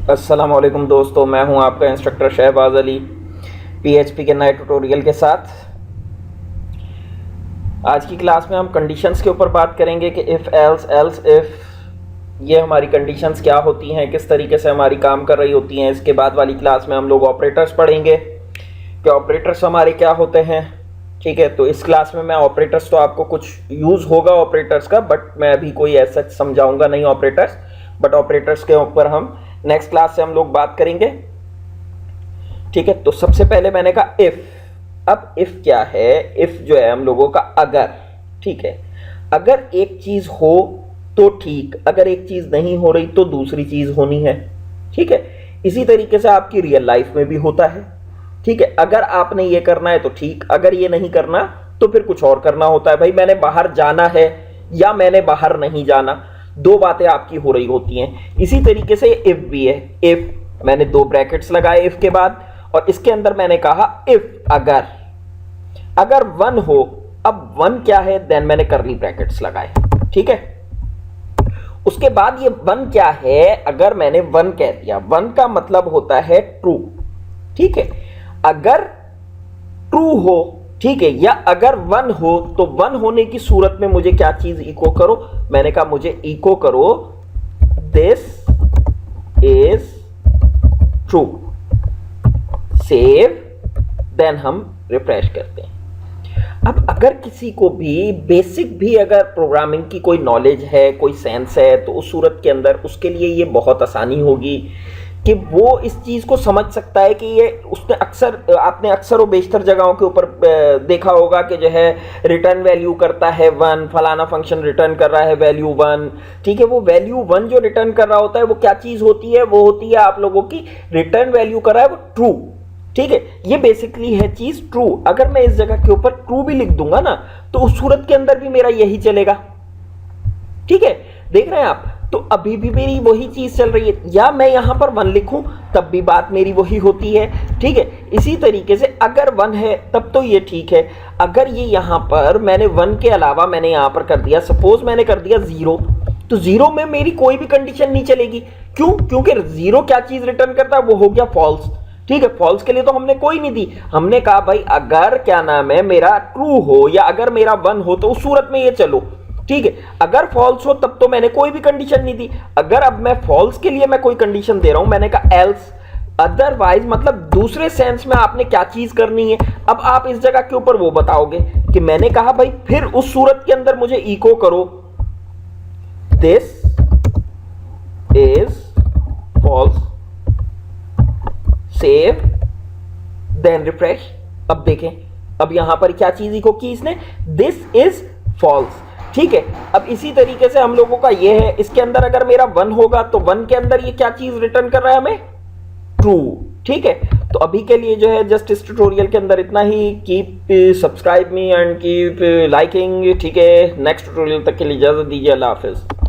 अस्सलामुअलैकुम दोस्तों, मैं हूं आपका इंस्ट्रक्टर शहबाज अली पीएचपी के नए ट्यूटोरियल के साथ। आज की क्लास में हम कंडीशंस के ऊपर बात करेंगे कि इफ़ एल्स एल्स इफ़ ये हमारी कंडीशंस क्या होती हैं, किस तरीके से हमारी काम कर रही होती हैं। इसके बाद वाली क्लास में हम लोग ऑपरेटर्स पढ़ेंगे कि ऑपरेटर्स हमारे क्या होते हैं। ठीक है, तो इस क्लास में मैं ऑपरेटर्स तो आपको कुछ यूज़ होगा ऑपरेटर्स का, बट मैं अभी कोई ऐसा समझाऊंगा नहीं ऑपरेटर्स, बट ऑपरेटर्स के ऊपर हम नेक्स्ट क्लास से हम लोग बात करेंगे। ठीक है, तो सबसे पहले मैंने कहा इफ। अब इफ क्या है? इफ जो है हम लोगों का अगर। ठीक है, अगर एक चीज हो तो ठीक, अगर एक चीज नहीं हो रही तो दूसरी चीज होनी है। ठीक है, इसी तरीके से आपकी रियल लाइफ में भी होता है। ठीक है, अगर आपने ये करना है तो ठीक, अगर ये नहीं करना तो फिर कुछ और करना होता है। भाई मैंने बाहर जाना है या मैंने बाहर नहीं जाना, दो बातें आपकी हो रही होती हैं। इसी तरीके से इफ भी है। इफ मैंने दो ब्रैकेट्स लगाए इफ के बाद, और इसके अंदर मैंने कहा इफ अगर वन हो। अब वन क्या है? देन मैंने करली ब्रैकेट्स लगाए। ठीक है, उसके बाद ये वन क्या है? अगर मैंने वन कह दिया, वन का मतलब होता है ट्रू। ठीक है, अगर ट्रू हो, ठीक है, या अगर वन हो तो वन होने की सूरत में मुझे क्या चीज इको करो? मैंने कहा मुझे इको करो this is true. Save, then हम रिफ्रेश करते हैं। अब अगर किसी को भी बेसिक भी अगर प्रोग्रामिंग की कोई नॉलेज है, कोई सेंस है, तो उस सूरत के अंदर उसके लिए ये बहुत आसानी होगी कि वो इस चीज़ को समझ सकता है कि ये उसने आपने अक्सर और बेशतर जगहों के ऊपर देखा होगा कि जो है रिटर्न वैल्यू करता है वन, फलाना फंक्शन रिटर्न कर रहा है वैल्यू वन। ठीक है, वो वैल्यू वन जो रिटर्न कर रहा होता है वो क्या चीज़ होती है? वो होती है आप लोगों की रिटर्न वैल्यू कर रहा है वो ट्रू। ठीक है, ये बेसिकली है चीज़ ट्रू। अगर मैं इस जगह के ऊपर ट्रू भी लिख दूंगा ना तो उस सूरत के अंदर भी मेरा यही चलेगा। ठीक है, देख रहे हैं आप? तो अभी भी मेरी वही चीज चल रही है, या मैं यहां पर वन लिखूं तब भी बात मेरी वही होती है। ठीक है, इसी तरीके से अगर वन है तब तो ये ठीक है। अगर ये यहां पर मैंने वन के अलावा मैंने यहां पर कर दिया, सपोज मैंने कर दिया जीरो, तो जीरो में मेरी कोई भी कंडीशन नहीं चलेगी। क्यों? क्योंकि जीरो क्या चीज रिटर्न करता है? वो हो गया फॉल्स। ठीक है, फॉल्स के लिए तो हमने कोई नहीं दी। हमने कहा भाई अगर क्या नाम है मेरा ट्रू हो या अगर मेरा वन हो तो उस सूरत में ये चलो। ठीक है, अगर फॉल्स हो तब तो मैंने कोई भी कंडीशन नहीं दी। अगर अब मैं फॉल्स के लिए मैं कोई कंडीशन दे रहा हूं, मैंने कहा एल्स, अदरवाइज मतलब दूसरे सेंस में आपने क्या चीज करनी है। अब आप इस जगह के ऊपर वो बताओगे कि मैंने कहा भाई फिर उस सूरत के अंदर मुझे इको करो this is false, save, then refresh. अब देखें, अब यहां पर क्या चीज इको की इसने? This is false. ठीक है, अब इसी तरीके से हम लोगों का ये है, इसके अंदर अगर मेरा वन होगा तो वन के अंदर ये क्या चीज रिटर्न कर रहा है हमें? ट्रू। ठीक है, तो अभी के लिए जो है जस्ट इस ट्यूटोरियल के अंदर इतना ही। Keep subscribe me and keep liking. ठीक है, नेक्स्ट ट्यूटोरियल तक के लिए इजाजत दीजिए। अल्लाह हाफिज।